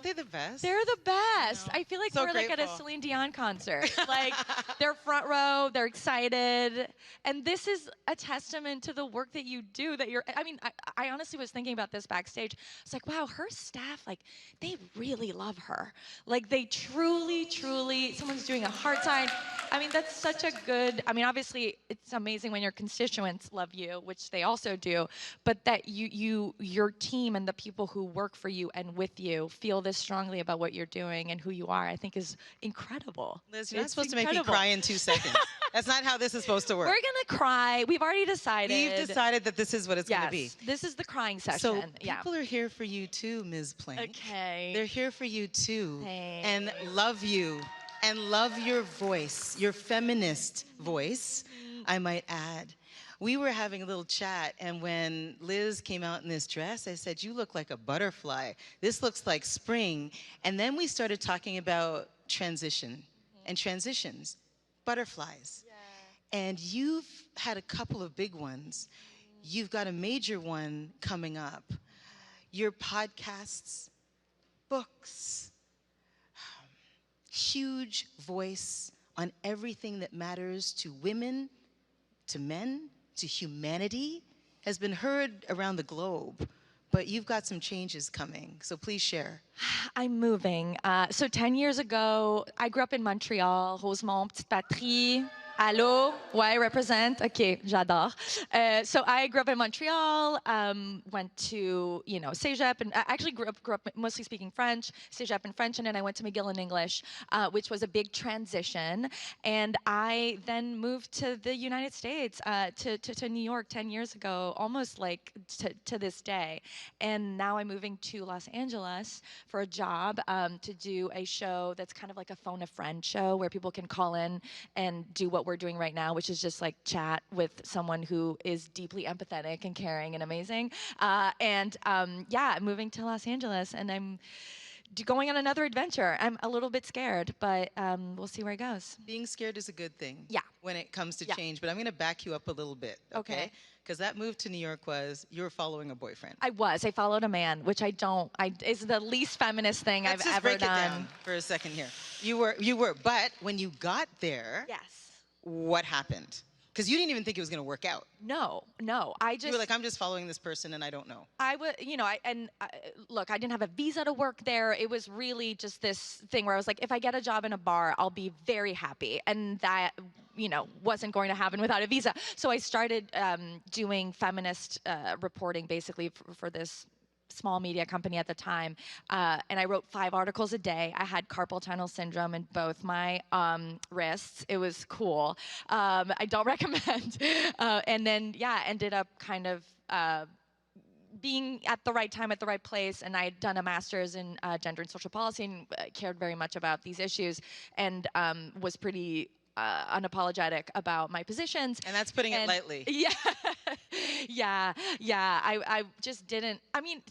Aren't they the best? They're the best. know. I feel like So we're like at a grateful. Celine Dion concert. Like they're front row, they're excited, and this is a testament to the work that you do. That you're. I mean, I honestly was thinking about this backstage. It's like, wow, her staff, like, they really love her. Like they truly, truly. Someone's doing a heart sign. I mean, that's such a good. I mean, obviously, it's amazing when your constituents love you, which they also do. But that your team and the people who work for you and with you feel this strongly about what you're doing and who you are, I think is incredible. Liz, you're not It's supposed to make me incredible. cry in 2 seconds. That's not how this is supposed to work. We're gonna cry. We've already decided. We've decided that this is what it's going to be. Yes, this is the crying So session. Yeah. people are here for you too, Ms. Plank. Okay. They're here for you too. Thanks. And love you. And love your voice, your feminist voice, I might add. We were having a little chat, and when Liz came out in this dress, I said, you look like a butterfly. This looks like spring. And then we started talking about transition and transitions, butterflies. And you've had a couple of big ones. You've got a major one coming up. Your podcasts, books, huge voice on everything that matters to women, to men, to humanity, has been heard around the globe. But you've got some changes coming, so please share. I'm moving. So 10 years ago, I grew up in Montreal, Rosemont, petite patrie. Allô? Ouais, represent. Okay, j'adore. So I grew up in Montreal, went to, Cégep, and I actually grew up mostly speaking French, Cégep in French, and then I went to McGill in English, which was a big transition. And I then moved to the United States, to New York 10 years ago, almost like to this day. And now I'm moving to Los Angeles for a job, to do a show that's kind of like a phone a friend show where people can call in and do what we're doing right now, which is just like chat with someone who is deeply empathetic and caring and amazing. I'm moving to Los Angeles, and I'm going on another adventure. I'm a little bit scared, but we'll see where it goes. Being scared is a good thing. Yeah. When it comes to Yeah. change, but I'm going to back you up a little bit. Okay. Because that move to New York was you were following a boyfriend. I followed a man, which is the least feminist thing Let's I've just ever break done. it down for a second here. You were, but when you got there, Yes. what happened? Because you didn't even think it was going to work out. No. You were like, I'm just following this person and I don't know. I would, look, I didn't have a visa to work there. It was really just this thing where I was like, if I get a job in a bar, I'll be very happy. And that, wasn't going to happen without a visa. So I started doing feminist reporting basically for this small media company at the time, and I wrote 5 articles a day. I had carpal tunnel syndrome in both my wrists. It was cool. I don't recommend. And then, ended up kind of being at the right time at the right place, and I had done a master's in gender and social policy and cared very much about these issues, and was pretty unapologetic about my positions. And that's putting it lightly. Yeah. I just didn't. I mean,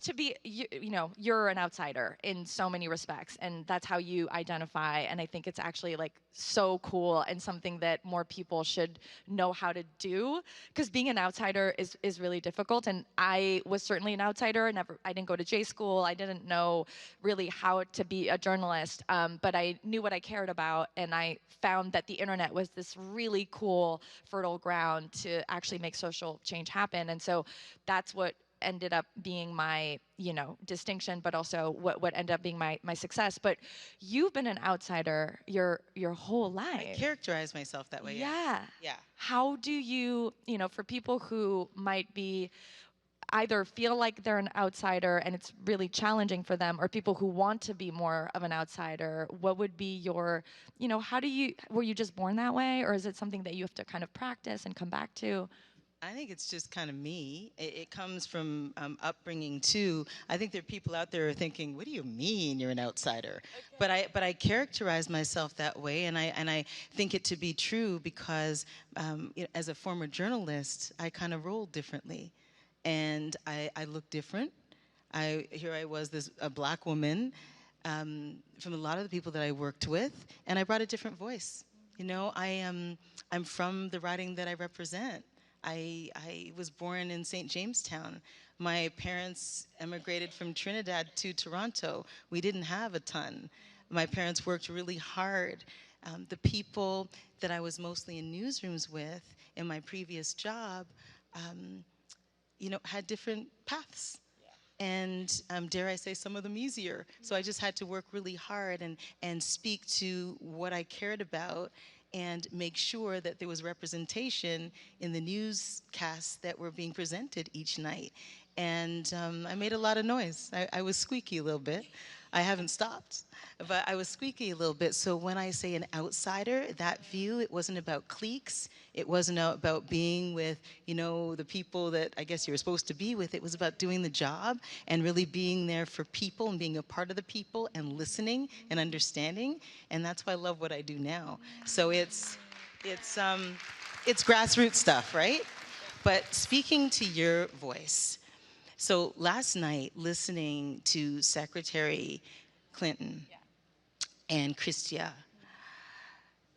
you're an outsider in so many respects, and that's how you identify. And I think it's actually like so cool and something that more people should know how to do. Because being an outsider is really difficult. And I was certainly an outsider. I didn't go to J school. I didn't know really how to be a journalist. But I knew what I cared about, and I found that the internet was this really cool, fertile ground to actually make social change happen. And so that's what ended up being my, distinction, but also what ended up being my success. But you've been an outsider your whole life. I characterize myself that way. Yeah. Yeah. How do you, for people who might be either feel like they're an outsider and it's really challenging for them, or people who want to be more of an outsider, what would be your, were you just born that way, or is it something that you have to kind of practice and come back to? I think it's just kind of me. It comes from upbringing too. I think there are people out there who are thinking, "What do you mean you're an outsider?" Okay. But I characterize myself that way, and I think it to be true because as a former journalist, I kind of rolled differently, and I look different. Here I was, a black woman, from a lot of the people that I worked with, and I brought a different voice. I'm from the riding that I represent. I was born in St. Jamestown, My parents emigrated from Trinidad to Toronto. We didn't have a ton. My parents worked really hard. The people that I was mostly in newsrooms with in my previous job, had different paths. And dare I say, some of them easier. So I just had to work really hard and speak to what I cared about and make sure that there was representation in the newscasts that were being presented each night. And I made a lot of noise. I was squeaky a little bit. I haven't stopped, but I was squeaky a little bit. So when I say an outsider, that view, it wasn't about cliques. It wasn't about being with, the people that I guess you were supposed to be with. It was about doing the job and really being there for people and being a part of the people and listening and understanding. And that's why I love what I do now. So it's grassroots stuff, right? But speaking to your voice, so last night, listening to Secretary Clinton and Chrystia,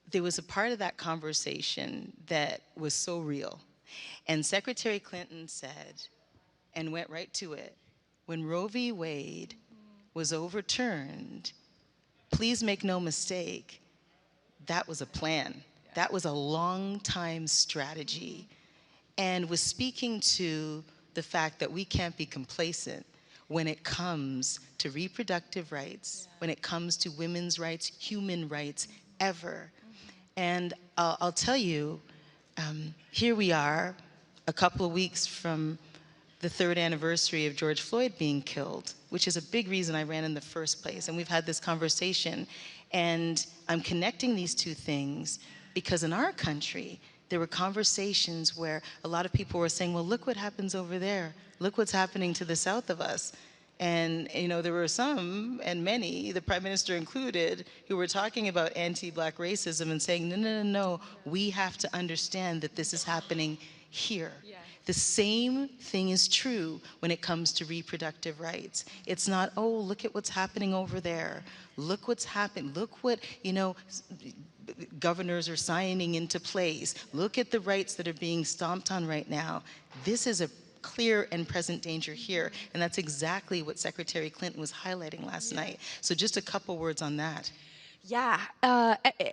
there was a part of that conversation that was so real. And Secretary Clinton said, and went right to it, when Roe v. Wade was overturned, please make no mistake, that was a plan. That was a long time strategy. And was speaking to the fact that we can't be complacent when it comes to reproductive rights, when it comes to women's rights, human rights, ever. And I'll tell you, here we are, a couple of weeks from the 3rd anniversary of George Floyd being killed, which is a big reason I ran in the first place. And we've had this conversation. And I'm connecting these two things because in our country, there were conversations where a lot of people were saying, well, look what happens over there. Look what's happening to the south of us. And there were some, and many, the Prime Minister included, who were talking about anti-Black racism and saying, no, we have to understand that this is happening here. Yeah. The same thing is true when it comes to reproductive rights. It's not, oh, look at what's happening over there. Look what's happened. Look what, governors are signing into place. Look at the rights that are being stomped on right now. This is a clear and present danger here. And that's exactly what Secretary Clinton was highlighting last night. So just a couple words on that. Yeah.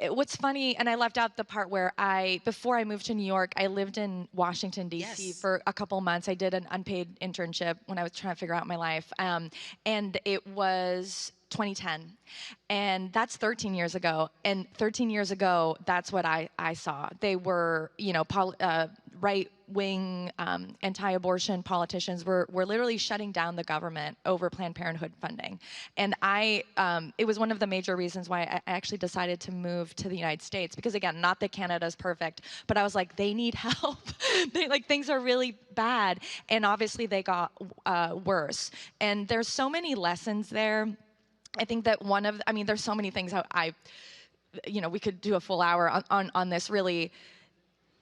What's funny, and I left out the part where before I moved to New York, I lived in Washington, D.C. for a couple months. I did an unpaid internship when I was trying to figure out my life. And it was 2010. And that's 13 years ago. And 13 years ago, that's what I saw. They were, right-wing anti-abortion politicians were literally shutting down the government over Planned Parenthood funding. And it was one of the major reasons why I actually decided to move to the United States, because again, not that Canada's perfect, but I was like, they need help. Things are really bad. And obviously they got worse. And there's so many lessons there. I think that there's so many things we could do a full hour on this really.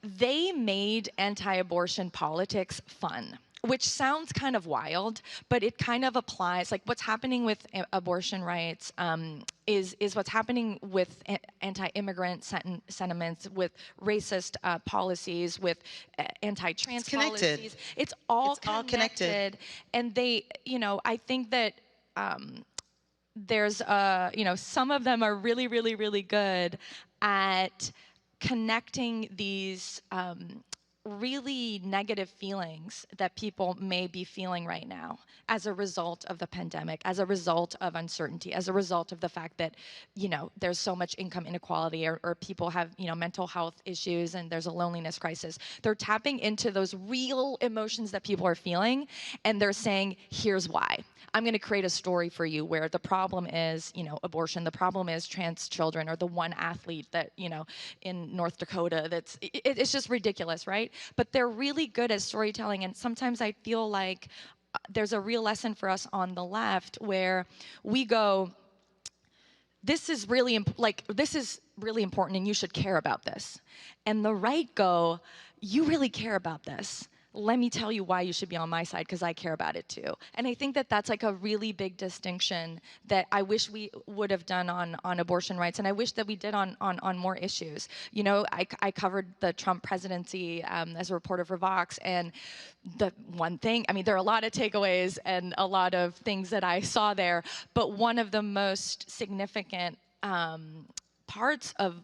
They made anti-abortion politics fun, which sounds kind of wild, but it kind of applies. Like what's happening with abortion rights is what's happening with anti-immigrant sentiments, with racist policies, with anti-trans policies. It's all connected. And they, I think that there's, some of them are really, really, really good at connecting these really negative feelings that people may be feeling right now as a result of the pandemic, as a result of uncertainty, as a result of the fact that, there's so much income inequality or people have, mental health issues and there's a loneliness crisis. They're tapping into those real emotions that people are feeling and they're saying, here's why. I'm going to create a story for you where the problem is, abortion. The problem is trans children or the one athlete that, in North Dakota it's just ridiculous, right? But they're really good at storytelling. And sometimes I feel like there's a real lesson for us on the left where we go, this is really important and you should care about this. And the right go, you really care about this. let me tell you why you should be on my side because I care about it too. And I think that that's like a really big distinction that I wish we would have done on abortion rights, and I wish that we did on more issues. You know, I covered the Trump presidency as a reporter for Vox, and the one thing, I mean, there are a lot of takeaways and a lot of things that I saw there, but one of the most significant parts of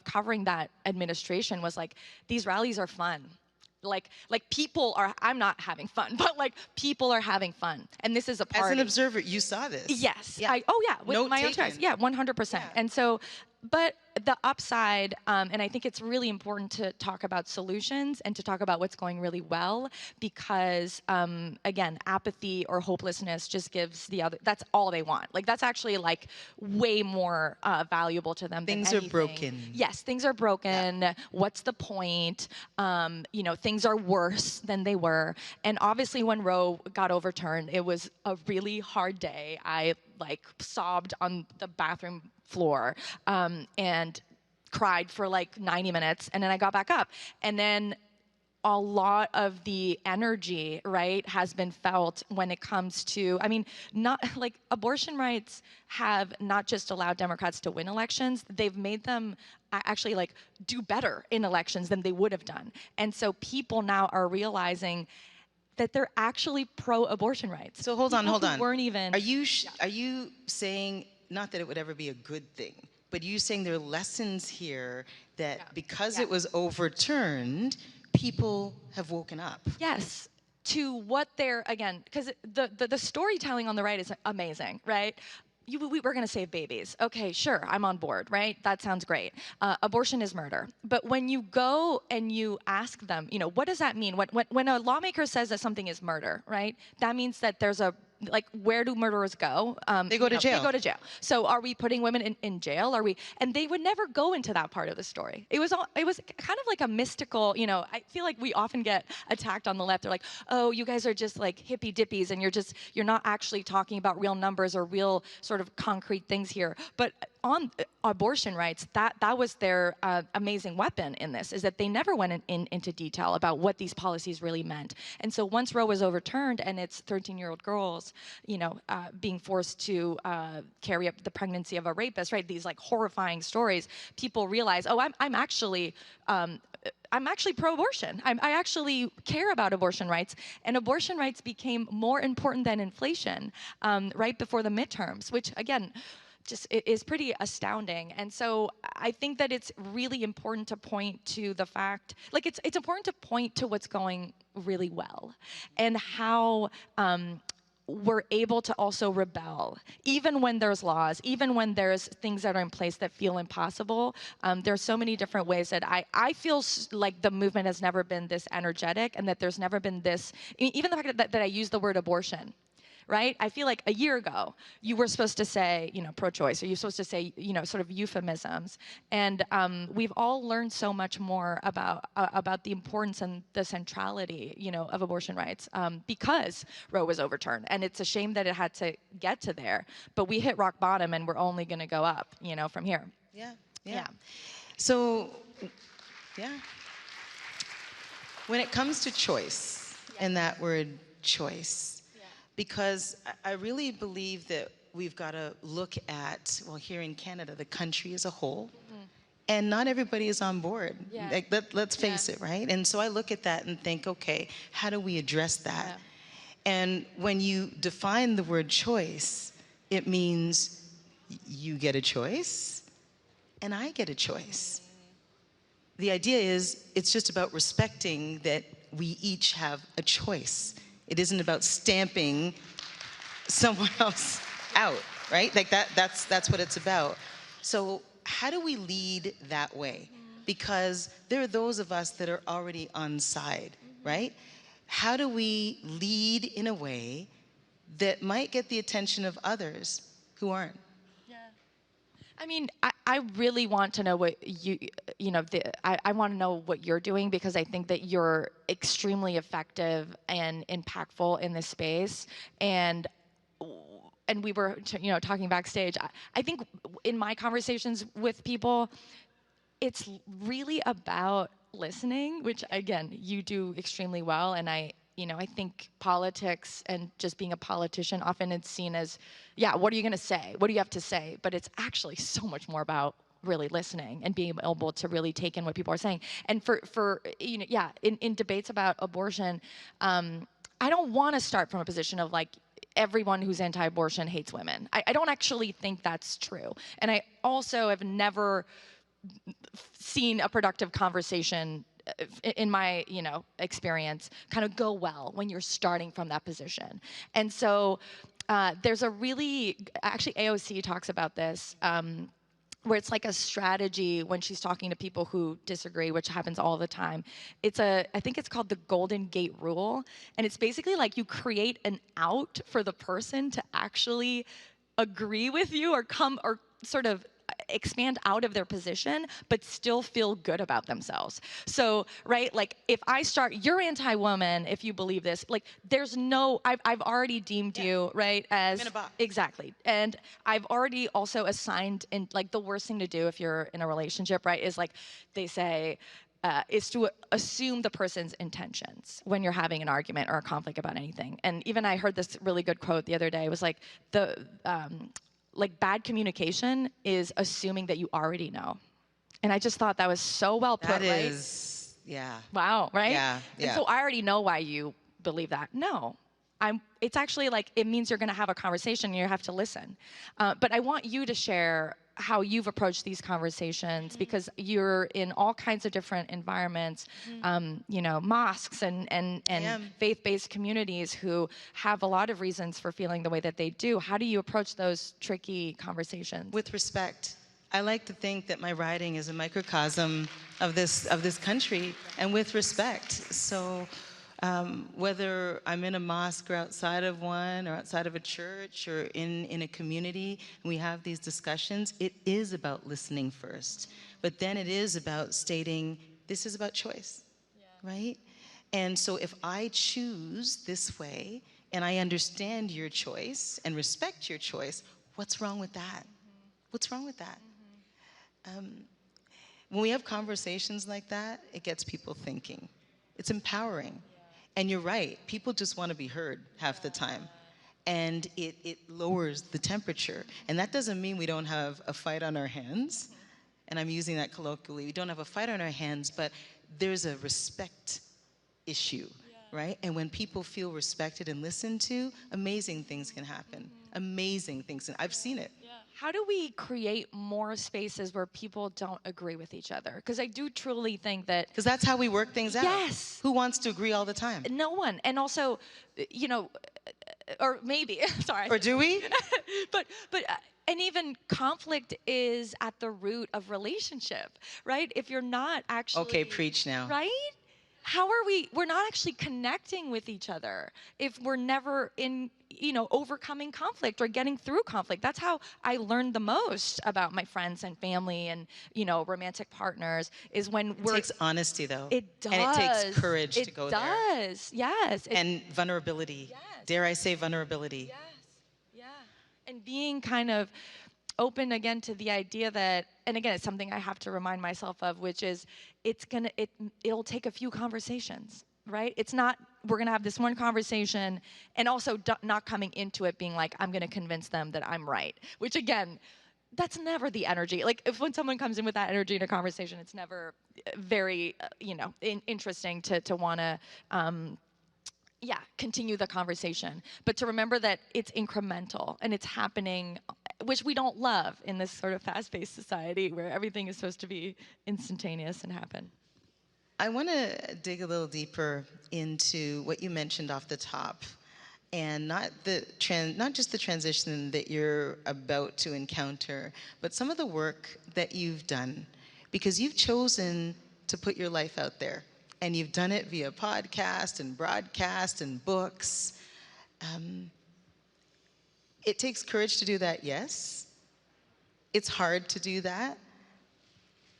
covering that administration was like, these rallies are fun. Like people are, I'm not having fun, but like people are having fun. And this is a party. As an observer, you saw this. Yes. Yeah. With Note my own taken. eyes. Yeah, 100%. Yeah. And so, but the upside, and I think it's really important to talk about solutions and to talk about what's going really well, because again, apathy or hopelessness just gives the other, that's all they want. Like that's actually like way more valuable to them Things than are anything. broken. Yes, things are broken. Yeah. What's the point? You know, things are worse than they were. And obviously when Roe got overturned, it was a really hard day. I like sobbed on the bathroom floor and cried for like 90 minutes, and then I got back up. And then a lot of the energy, right, has been felt when it comes to, I mean, not like abortion rights have not just allowed Democrats to win elections, they've made them actually like do better in elections than they would have done. And so people now are realizing that they're actually pro-abortion rights. So hold on. Weren't even. Are you saying, not that it would ever be a good thing, but you saying there are lessons here that because it was overturned, people have woken up? Yes, to what they're, again, because the storytelling on the right is amazing, right? We're going to save babies. Okay, sure, I'm on board, right? That sounds great. Abortion is murder. But when you go and you ask them, you know, what does that mean? When a lawmaker says that something is murder, right? That means that there's a, like, where do murderers go? They go to jail. They go to jail. So are we putting women in jail? Are we? And they would never go into that part of the story. It was kind of like a mystical, you know, I feel like we often get attacked on the left. They're like, oh, you guys are just like hippy dippies and you're not actually talking about real numbers or real sort of concrete things here. But on abortion rights, that was their amazing weapon in this, is that they never went into detail about what these policies really meant. And so once Roe was overturned and it's 13-year-old girls, you know, being forced to carry up the pregnancy of a rapist, right? These like horrifying stories. People realize, oh, I'm actually pro-abortion. I actually care about abortion rights, and abortion rights became more important than inflation right before the midterms, which again, just it is pretty astounding. And so I think that it's really important to point to the fact, like it's important to point to what's going really well and how we're able to also rebel, even when there's laws, even when there's things that are in place that feel impossible. There's so many different ways that I feel like the movement has never been this energetic, and that there's never been this, even the fact that I use the word abortion, right? I feel like a year ago, you were supposed to say, you know, pro-choice, or you're supposed to say, you know, sort of euphemisms. And we've all learned so much more about the importance and the centrality, you know, of abortion rights because Roe was overturned. And it's a shame that it had to get to there. But we hit rock bottom, and we're only going to go up, you know, from here. Yeah. So, when it comes to choice, and that word choice, because I really believe that we've got to look at, well, here in Canada, the country as a whole, and not everybody is on board. Like, let's face it, right? And so I look at that and think, okay, how do we address that? And when you define the word choice, it means you get a choice and I get a choice. The idea is it's just about respecting that we each have a choice. It isn't about stamping someone else out, right? Like that's what it's about. So how do we lead that way? Because there are those of us that are already on side, right? How do we lead in a way that might get the attention of others who aren't? I mean, I really want to know what I want to know what you're doing, because I think that you're extremely effective and impactful in this space. And we were, talking backstage. I think in my conversations with people, it's really about listening, which again, you do extremely well. And I think politics and just being a politician, often it's seen as, yeah, what are you gonna say? What do you have to say? But it's actually so much more about really listening and being able to really take in what people are saying. And yeah, in debates about abortion, I don't want to start from a position of like everyone who's anti-abortion hates women. I don't actually think that's true. And I also have never seen a productive conversation in my experience kind of go well when you're starting from that position. And so there's a really, actually AOC talks about this, where it's like a strategy when she's talking to people who disagree, which happens all the time. I think it's called the Golden Gate Rule. And it's basically like you create an out for the person to actually agree with you or come or sort of expand out of their position, but still feel good about themselves. So, right, like if I start, you're anti-woman if you believe this, like there's no, I've already deemed you, right, as, in a box. exactly. And I've already also assigned, in like the worst thing to do if you're in a relationship, right, is like they say, is to assume the person's intentions when you're having an argument or a conflict about anything. And even I heard this really good quote the other day. It was like like bad communication is assuming that you already know. And I just thought that was so well put, That right? is, yeah. Wow, right? Yeah, And yeah. so I already know why you believe that. No. It's actually like, it means you're gonna have a conversation and you have to listen. But I want you to share how you've approached these conversations because you're in all kinds of different environments, mosques and faith-based communities who have a lot of reasons for feeling the way that they do. How do you approach those tricky conversations? With respect. I like to think that my writing is a microcosm of this country, and with respect. So whether I'm in a mosque or outside of one or outside of a church or in a community, and we have these discussions, it is about listening first. But then it is about stating, this is about choice, right? And so if I choose this way and I understand your choice and respect your choice, what's wrong with that? What's wrong with that? When we have conversations like that, it gets people thinking. It's empowering. And you're right, people just want to be heard half the time. And it lowers the temperature. And that doesn't mean we don't have a fight on our hands. And I'm using that colloquially. We don't have a fight on our hands, but there's a respect issue, right? And when people feel respected and listened to, amazing things can happen. Amazing things. And I've seen it. How do we create more spaces where people don't agree with each other? Because I do truly think that... Because that's how we work things out. Yes. Who wants to agree all the time? No one. And also, or maybe, sorry. Or do we? but and even conflict is at the root of relationship, right? If you're not actually... Okay, preach now. Right? How are we're not actually connecting with each other if we're never in, overcoming conflict or getting through conflict. That's how I learned the most about my friends and family and, romantic partners is when It takes honesty, though. It does. And it takes courage to go there. It does, yes. And vulnerability. Yes. Dare I say vulnerability. Yes, yeah. And being kind of open again to the idea that, and again, it's something I have to remind myself of, which is it'll take a few conversations, right? It's not, we're gonna have this one conversation and also not coming into it being like, I'm gonna convince them that I'm right, which again, that's never the energy. Like when someone comes in with that energy in a conversation, it's never very, interesting to wanna, continue the conversation. But to remember that it's incremental and it's happening, which we don't love in this sort of fast-paced society where everything is supposed to be instantaneous and happen. I want to dig a little deeper into what you mentioned off the top, and not just the transition that you're about to encounter, but some of the work that you've done, because you've chosen to put your life out there. And you've done it via podcast and broadcast and books. It takes courage to do that, yes. It's hard to do that,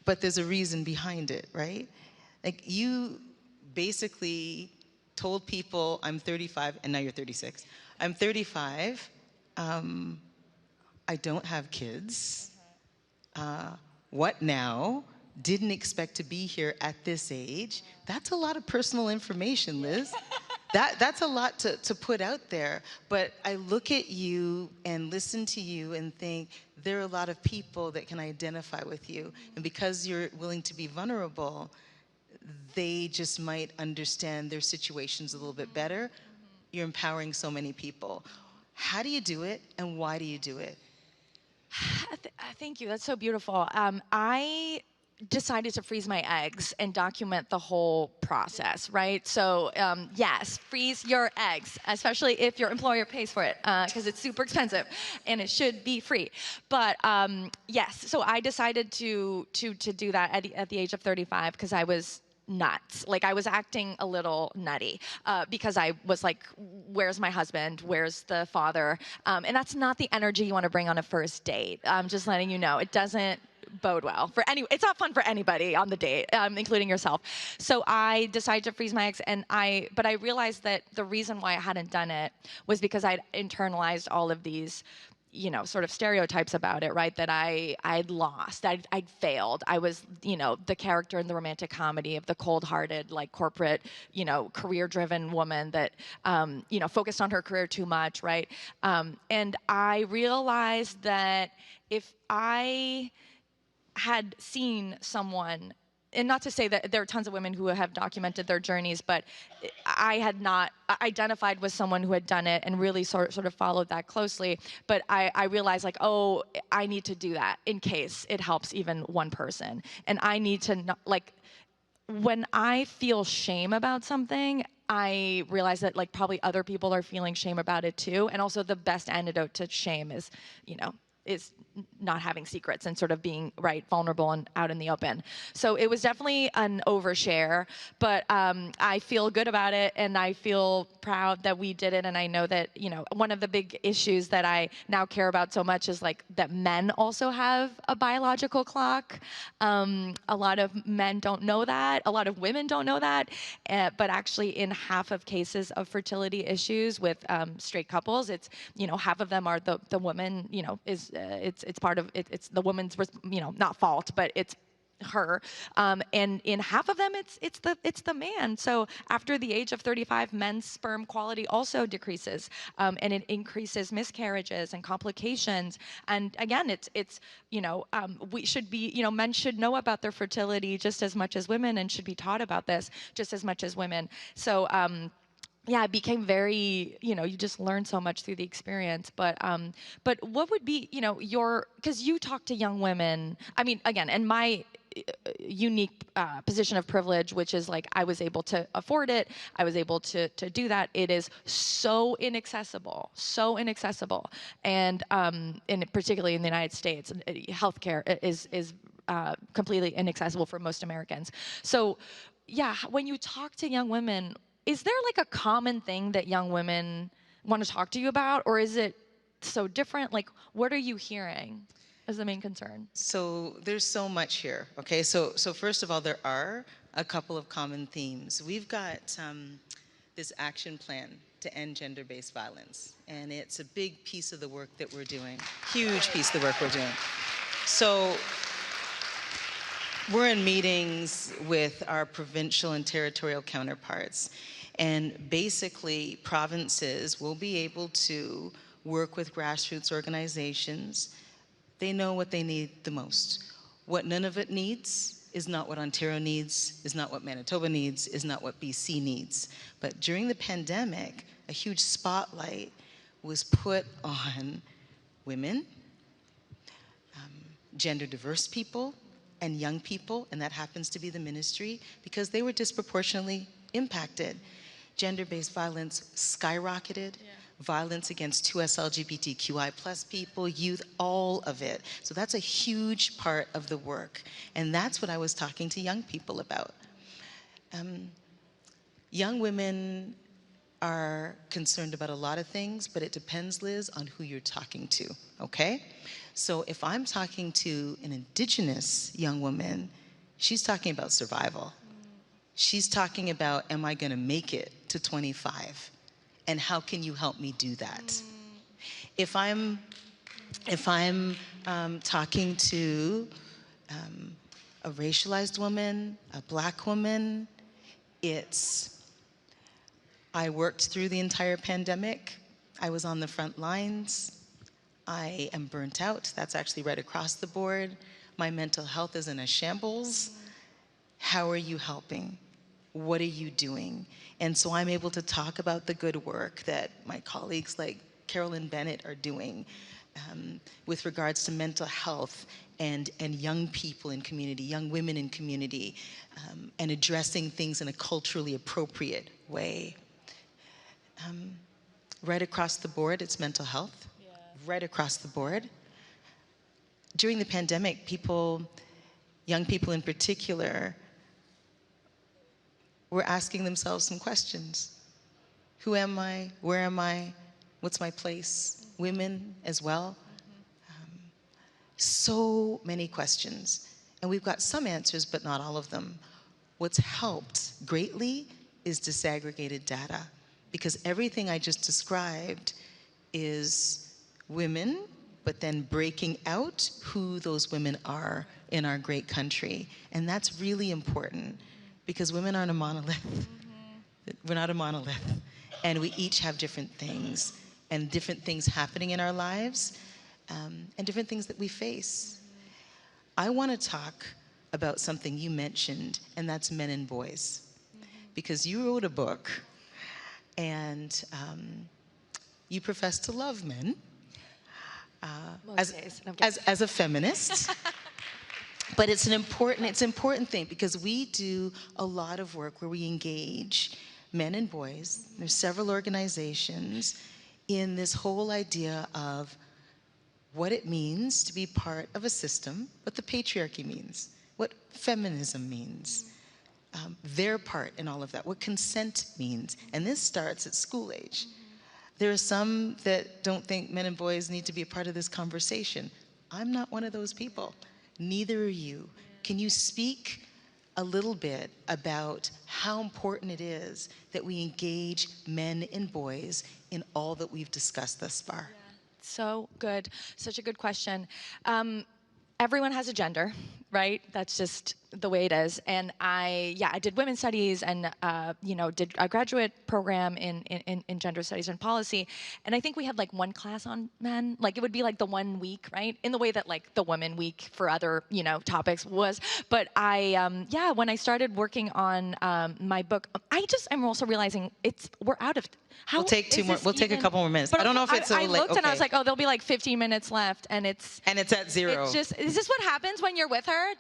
but there's a reason behind it, right? Like you basically told people, I'm 35, and now you're 36. I'm 35, I don't have kids. What now? didn't expect to be here at this age. That's a lot of personal information, Liz. That's a lot to put out there. But I look at you and listen to you and think there are a lot of people that can identify with you. And because you're willing to be vulnerable, they just might understand their situations a little bit better. You're empowering so many people. How do you do it, and why do you do it? Thank you. That's so beautiful. I decided to freeze my eggs and document the whole process, right? So yes, freeze your eggs, especially if your employer pays for it, because it's super expensive and it should be free. But yes, so I decided to do that at the age of 35 because I was nuts. Like I was acting a little nutty because I was like, where's my husband? Where's the father? And that's not the energy you want to bring on a first date. I'm just letting you know, it doesn't bode well for any. It's not fun for anybody on the date, including yourself. So I decided to freeze my eggs, but I realized that the reason why I hadn't done it was because I'd internalized all of these, you know, sort of stereotypes about it, right? That I'd lost, I'd failed. I was, you know, the character in the romantic comedy of the cold-hearted, like corporate, you know, career-driven woman that, you know, focused on her career too much, right? And I realized that if I had seen someone, and not to say that there are tons of women who have documented their journeys, but I had not identified with someone who had done it and really sort of followed that closely. But I realized like, oh, I need to do that in case it helps even one person. And I need to not, like, when I feel shame about something, I realize that like probably other people are feeling shame about it too. And also the best antidote to shame is, you know, is not having secrets and sort of being right vulnerable and out in the open. So it was definitely an overshare, but I feel good about it and I feel proud that we did it. And I know that, you know, one of the big issues that I now care about so much is like that men also have a biological clock. A lot of men don't know that. A lot of women don't know that. But actually in half of cases of fertility issues with straight couples, it's, you know, half of them are the woman, you know, is it's part of it, it's the woman's, you know, not fault, but it's her, and in half of them it's the man. So after the age of 35, men's sperm quality also decreases, and it increases miscarriages and complications. And again, it's you know, we should be, you know, men should know about their fertility just as much as women, and should be taught about this just as much as women. So yeah, it became very, you know, you just learn so much through the experience. But what would be, you know, because you talk to young women, I mean, again, and my unique position of privilege, which is like I was able to afford it, I was able to do that. It is so inaccessible, and particularly in the United States, healthcare is completely inaccessible for most Americans. So, yeah, when you talk to young women, is there like a common thing that young women want to talk to you about, or is it so different? Like, what are you hearing as the main concern? So there's so much here, okay? So first of all, there are a couple of common themes. We've got this action plan to end gender-based violence, and it's a big piece of the work that we're doing, huge piece of the work we're doing. So we're in meetings with our provincial and territorial counterparts, and basically provinces will be able to work with grassroots organizations. They know what they need the most. What Nunavut needs is not what Ontario needs, is not what Manitoba needs, is not what BC needs. But during the pandemic, a huge spotlight was put on women, gender diverse people, and young people, and that happens to be the ministry, because they were disproportionately impacted. Gender-based violence skyrocketed. Yeah. Violence against 2S LGBTQI plus people, youth, all of it. So that's a huge part of the work. And that's what I was talking to young people about. Young women are concerned about a lot of things, but it depends, Liz, on who you're talking to, okay? So if I'm talking to an Indigenous young woman, she's talking about survival. She's talking about, am I gonna make it to 25? And how can you help me do that? If I'm talking to a racialized woman, a Black woman. I worked through the entire pandemic. I was on the front lines. I am burnt out. That's actually right across the board. My mental health is in a shambles. How are you helping? What are you doing? And so I'm able to talk about the good work that my colleagues like Carolyn Bennett are doing with regards to mental health and young people in community, young women in community, and addressing things in a culturally appropriate way. Right across the board, it's mental health. Yeah. Right across the board. During the pandemic, young people in particular, were asking themselves some questions. Who am I? Where am I? What's my place? Women as well. So many questions. And we've got some answers, but not all of them. What's helped greatly is disaggregated data, because everything I just described is women, but then breaking out who those women are in our great country. And that's really important, because women aren't a monolith. We're not a monolith. And we each have different things, and different things happening in our lives, and different things that we face. I want to talk about something you mentioned, and that's men and boys. Because you wrote a book, and you profess to love men as a feminist. But it's an important thing, because we do a lot of work where we engage men and boys. There's several organizations in this whole idea of what it means to be part of a system, what the patriarchy means, what feminism means, their part in all of that, what consent means. And this starts at school age. There are some that don't think men and boys need to be a part of this conversation. I'm not one of those people. Neither are you. Can you speak a little bit about how important it is that we engage men and boys in all that we've discussed thus far? Yeah. So good. Such a good question. Everyone has a gender, right? That's just the way it is. And I did women's studies and, did a graduate program in gender studies and policy. And I think we had like one class on men. Like it would be like the 1 week, right? In the way that like the women week for other, topics was. But when I started working on my book, I'm also realizing we're out of, how We'll take two more. We'll take a couple more minutes. But I don't know if it's I looked okay. And I was like, oh, there'll be like 15 minutes left, and it's at zero. Is this what happens when you're with her?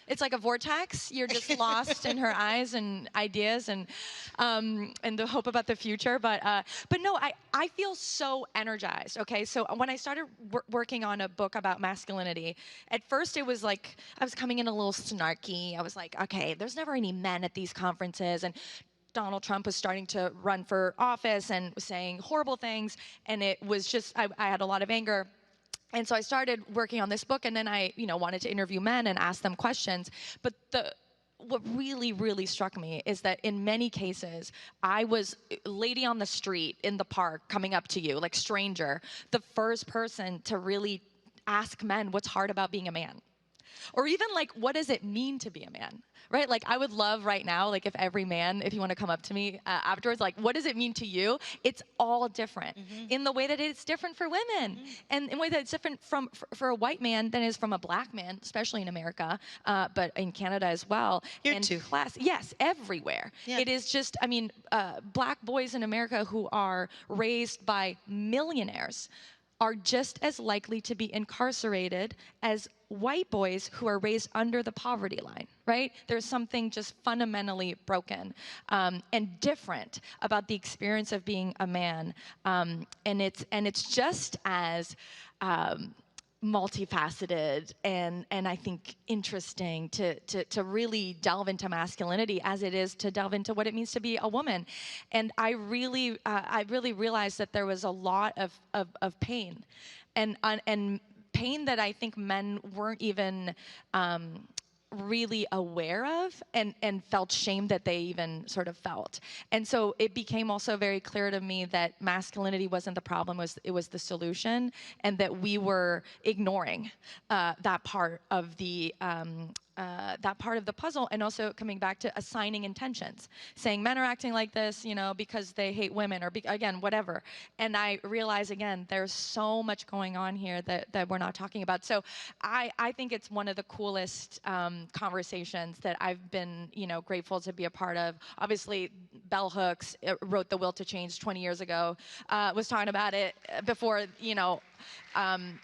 It's like a vortex. You're just lost in her eyes and ideas and the hope about the future. But no, I feel so energized. Okay, so when I started working on a book about masculinity, at first it was like I was coming in a little snarky. I was like, okay, there's never any men at these conferences, and Donald Trump was starting to run for office and was saying horrible things, and it was just I had a lot of anger. And so I started working on this book, and then I, wanted to interview men and ask them questions. But what really, really struck me is that in many cases, I was lady on the street, in the park, coming up to you, like stranger, the first person to really ask men what's hard about being a man. Or even like, what does it mean to be a man? Right? Like, I would love right now, like, if every man, if you want to come up to me afterwards, like, what does it mean to you? It's all different in the way that it's different for women, and in the way that it's different for a white man than it is from a black man, especially in America, but in Canada as well. Here too. Yes, everywhere. Yeah. It is just, black boys in America who are raised by millionaires are just as likely to be incarcerated as white boys who are raised under the poverty line, right? There's something just fundamentally broken and different about the experience of being a man, and it's just as multifaceted and I think interesting to really delve into masculinity as it is to delve into what it means to be a woman. And I really realized that there was a lot of pain and pain that I think men weren't even really aware of and felt shame that they even sort of felt. And so it became also very clear to me that masculinity wasn't the problem, it was the solution, and that we were ignoring that part of the puzzle, and also coming back to assigning intentions, saying men are acting like this, because they hate women, or again, whatever. And I realize again, there's so much going on here that we're not talking about. So I think it's one of the coolest conversations that I've been, grateful to be a part of. Obviously, Bell Hooks wrote The Will to Change 20 years ago, was talking about it before,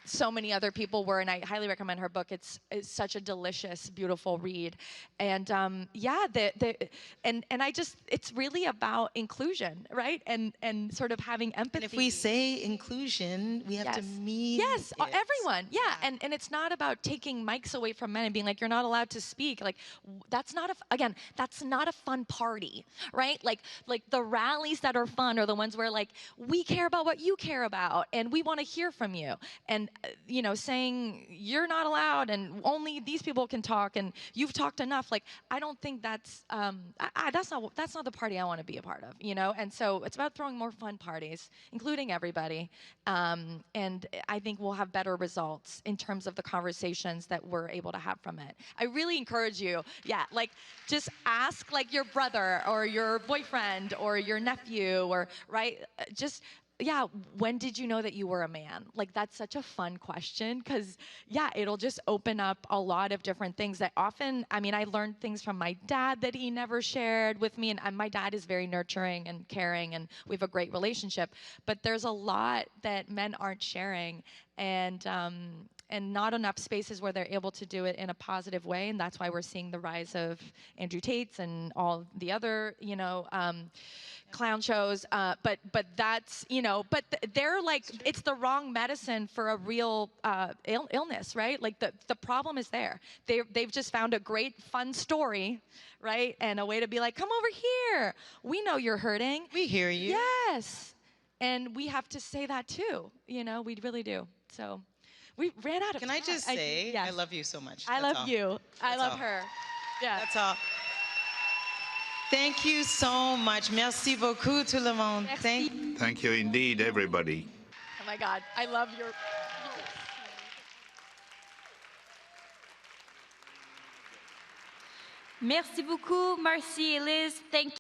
so many other people were, and I highly recommend her book. It's such a delicious, beautiful read. And yeah, and I just, it's really about inclusion, right? And sort of having empathy. And if we say inclusion, we have to mean yes, it. everyone. Yeah. And it's not about taking mics away from men and being like, you're not allowed to speak. Like, that's not that's not a fun party, right? Like the rallies that are fun are the ones where like, we care about what you care about and we want to hear from you. And saying you're not allowed and only these people can talk and you've talked enough, like, I don't think that's that's not the party I want to be a part of, And so it's about throwing more fun parties, including everybody, and I think we'll have better results in terms of the conversations that we're able to have from it. I really encourage you, just ask like your brother or your boyfriend or your nephew, or when did you know that you were a man? Like, that's such a fun question, because, it'll just open up a lot of different things that often, I learned things from my dad that he never shared with me, and my dad is very nurturing and caring, and we have a great relationship, but there's a lot that men aren't sharing, and not enough spaces where they're able to do it in a positive way, and that's why we're seeing the rise of Andrew Tate's and all the other, clown shows, but that's, they're like, it's the wrong medicine for a real illness, right? Like the problem is there. They've just found a great fun story, right? And a way to be like, come over here. We know you're hurting. We hear you. Yes. And we have to say that too, we really do. So we ran out of Can time. I just say, yes. I love you so much. I That's love all. you. I love all. her. Yeah. That's all. Thank you so much. Merci beaucoup, tout le monde. Merci. Thank you indeed, everybody. Oh my God, I love your. Merci beaucoup, Marcy et Liz. Thank you.